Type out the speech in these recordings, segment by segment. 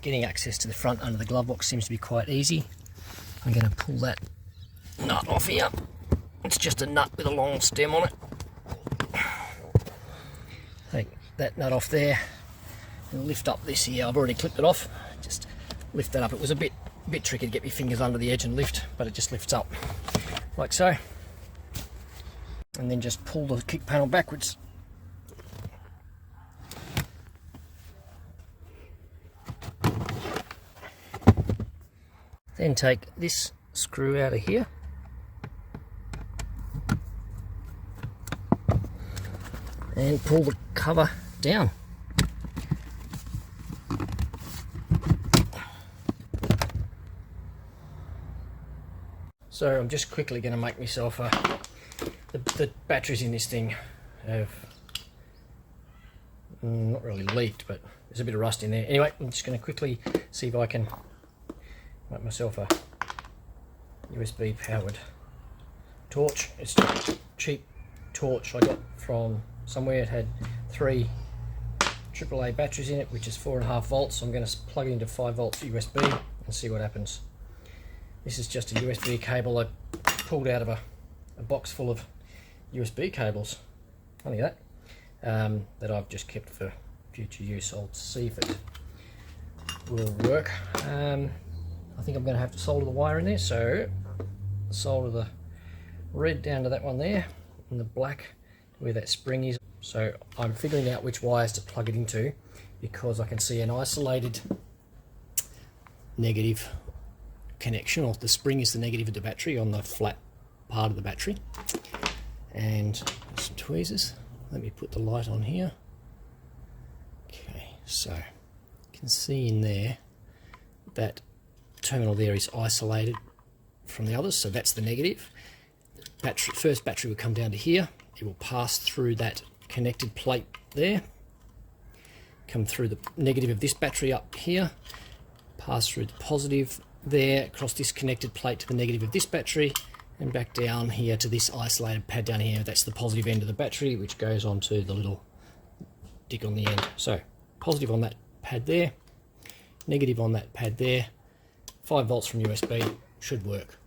getting access to the front under the glove box seems to be quite easy. I'm going to pull that nut off here. It's just a nut with a long stem on it. Take that nut off there and lift up this here. I've already clipped it off. Just lift that up. It was a bit tricky to get my fingers under the edge and lift, but it just lifts up like so. And then just pull the kick panel backwards. Then take this screw out of here. And pull the cover down. So I'm just quickly going to make myself the batteries in this thing have not really leaked, but there's a bit of rust in there. Anyway, I'm just going to quickly see if I can make myself a USB powered torch. It's a cheap torch I got from somewhere. It had 3 AAA batteries in it, which is 4.5 volts. So I'm going to plug it into 5 volts USB and see what happens. This is just a USB cable I pulled out of a box full of USB cables. Funny that. That I've just kept for future use. I'll see if it will work. I think I'm going to have to solder the wire in there, so solder the red down to that one there and the black where that spring is. So I'm figuring out which wires to plug it into because I can see an isolated negative connection, or the spring is the negative of the battery on the flat part of the battery. And some tweezers. Let me put the light on here. Okay, so you can see in there that terminal there is isolated from the others, so that's the negative. First battery will come down to here. It will pass through that connected plate there, come through the negative of this battery up here, pass through the positive there, across this connected plate to the negative of this battery, and back down here to this isolated pad down here. That's the positive end of the battery, which goes onto the little dick on the end. So positive on that pad there, negative on that pad there. 5 volts from USB should work.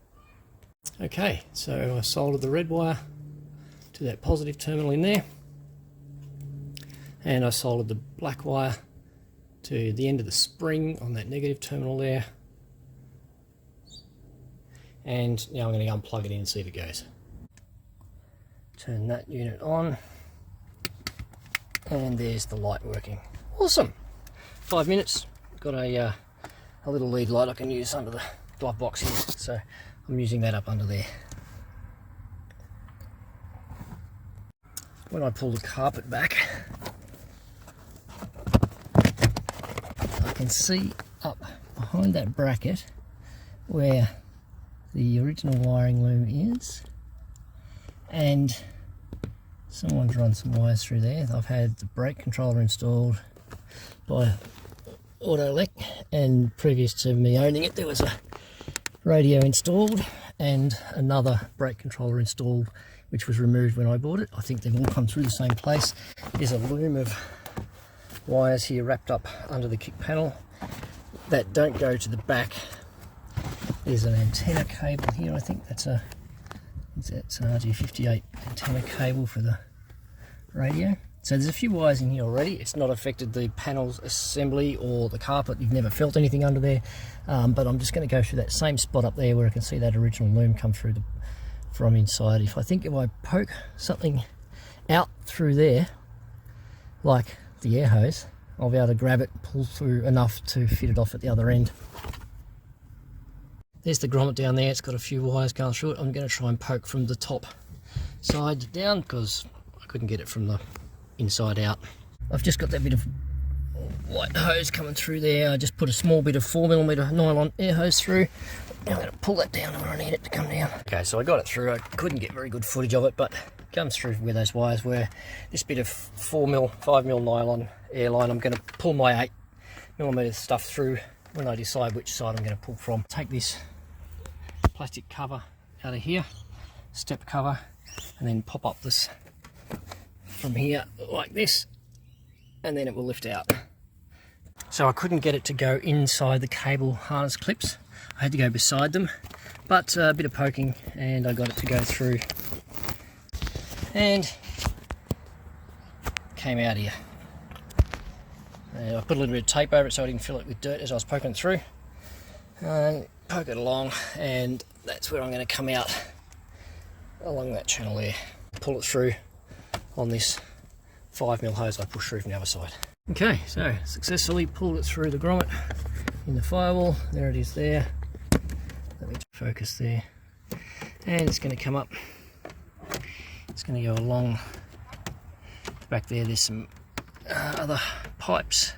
Okay, so I soldered the red wire to that positive terminal in there, and I soldered the black wire to the end of the spring on that negative terminal there. And now I'm going to go and plug it in and see if it goes. Turn that unit on, and there's the light working. Awesome! 5 minutes. Got a little lead light I can use under the glove box here, so I'm using that up under there. When I pull the carpet back, I can see up behind that bracket where the original wiring loom is, and someone's run some wires through there. I've had the brake controller installed by Autolec, and previous to me owning it there was a radio installed and another brake controller installed, which was removed when I bought it. I think they've all come through the same place. There's a loom of wires here wrapped up under the kick panel that don't go to the back. There's an antenna cable here. I think that's an RG58 antenna cable for the radio. So there's a few wires in here already. It's not affected the panel's assembly or the carpet. You've never felt anything under there. But I'm just going to go through that same spot up there where I can see that original loom come through from inside. If I poke something out through there, like the air hose, I'll be able to grab it, pull through enough to fit it off at the other end. There's the grommet down there. It's got a few wires going through it. I'm going to try and poke from the top side down because I couldn't get it from the inside out. I've just got that bit of white hose coming through there. I just put a small bit of 4mm nylon air hose thromm. Now I'm going to pull that down where I need it to come down. Okay, so I got it through. I couldn't get very good footage of it, but it comes through where those wires were. This bit of 5mm nylon air line, I'm going to pull my 8mm stuff through when I decide which side I'm going to pull from. Take this plastic cover out of here, step cover, and then pop up this from here like this, and then it will lift out. So I couldn't get it to go inside the cable harness clips. I had to go beside them, but a bit of poking and I got it to go through and came out here. I put a little bit of tape over it so I didn't fill it with dirt as I was poking it through. And poke it along, and that's where I'm going to come out along that channel there. Pull it through on this 5mm hose I pushed through from the other side. Okay, so successfully pulled it through the grommet in the firewall. There it is there. Let me focus there. And it's going to come up. It's going to go along back there. There's some other pipes,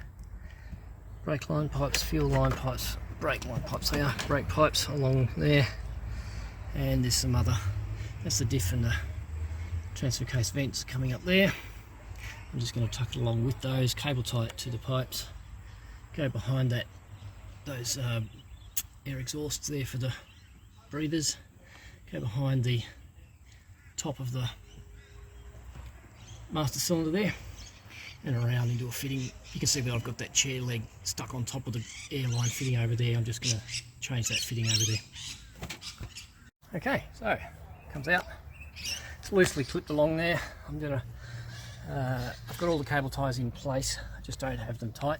brake line pipes, fuel line pipes, brake line pipes, they are brake pipes along there, and there's some other, that's the diff and the transfer case vents coming up there. I'm just going to tuck it along with those, cable tie it to the pipes, go behind that, those air exhausts there for the breathers, go behind the top of the master cylinder there, and around into a fitting. You can see that I've got that chair leg stuck on top of the airline fitting over there. I'm just going to change that fitting over there. Okay, so it comes out. It's loosely clipped along there. I'm gonna I've got all the cable ties in place. I just don't have them tight,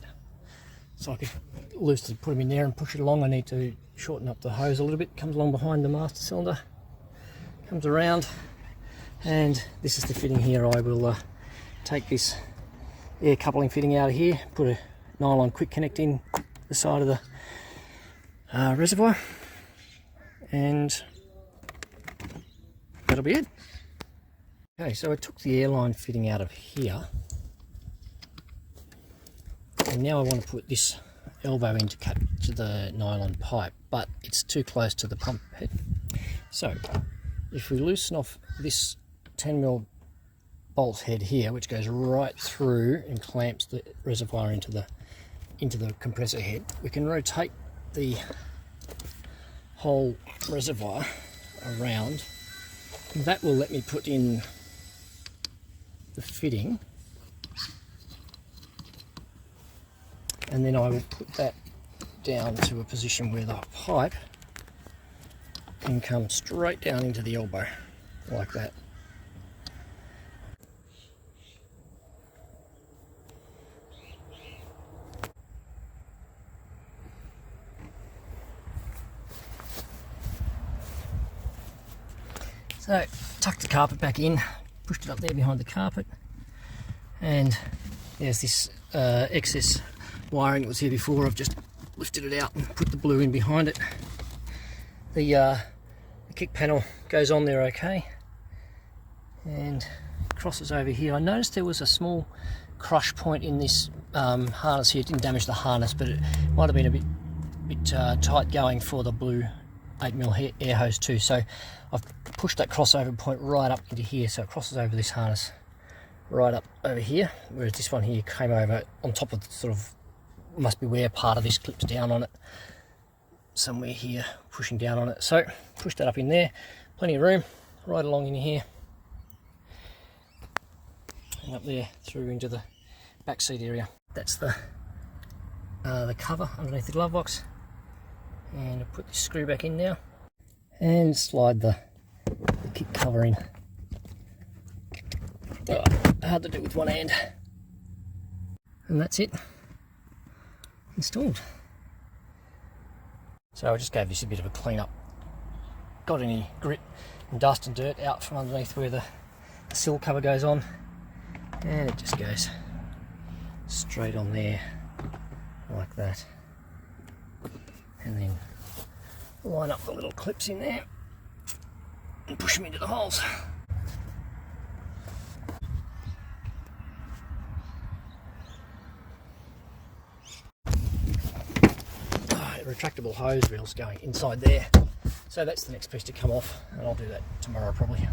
so I could loosely put them in there and push it along. I need to shorten up the hose a little bit. Comes along behind the master cylinder, comes around, and this is the fitting here. I will take this air coupling fitting out of here, put a nylon quick connect in the side of the reservoir, and that'll be it. Okay, so I took the airline fitting out of here, and now I want to put this elbow in to cut to the nylon pipe, but it's too close to the pump head. So if we loosen off this 10mm bolt head here, which goes right through and clamps the reservoir into the compressor head, we can rotate the whole reservoir around. That will let me put in the fitting, and then I will put that down to a position where the pipe can come straight down into the elbow like that. So, tucked the carpet back in, pushed it up there behind the carpet, and there's this excess wiring that was here before. I've just lifted it out and put the blue in behind it. The kick panel goes on there okay, and crosses over here. I noticed there was a small crush point in this harness here. It didn't damage the harness, but it might have been a bit tight going for the blue 8mm air hose too. So I've pushed that crossover point right up into here, so it crosses over this harness right up over here, whereas this one here came over on top of the sort of, must be where part of this clips down on it, somewhere here pushing down on it. So push that up in there, plenty of room right along in here and up there through into the back seat area. That's the cover underneath the glove box, and I'll put this screw back in now and slide the kick cover in. Oh, hard to do with one hand. And that's it, installed. So I just gave this a bit of a clean up. Got any grit and dust and dirt out from underneath where the sill cover goes on, and it just goes straight on there like that, and then line up the little clips in there and push them into the holes. Retractable hose reels going inside there, so that's the next piece to come off, and I'll do that tomorrow probably.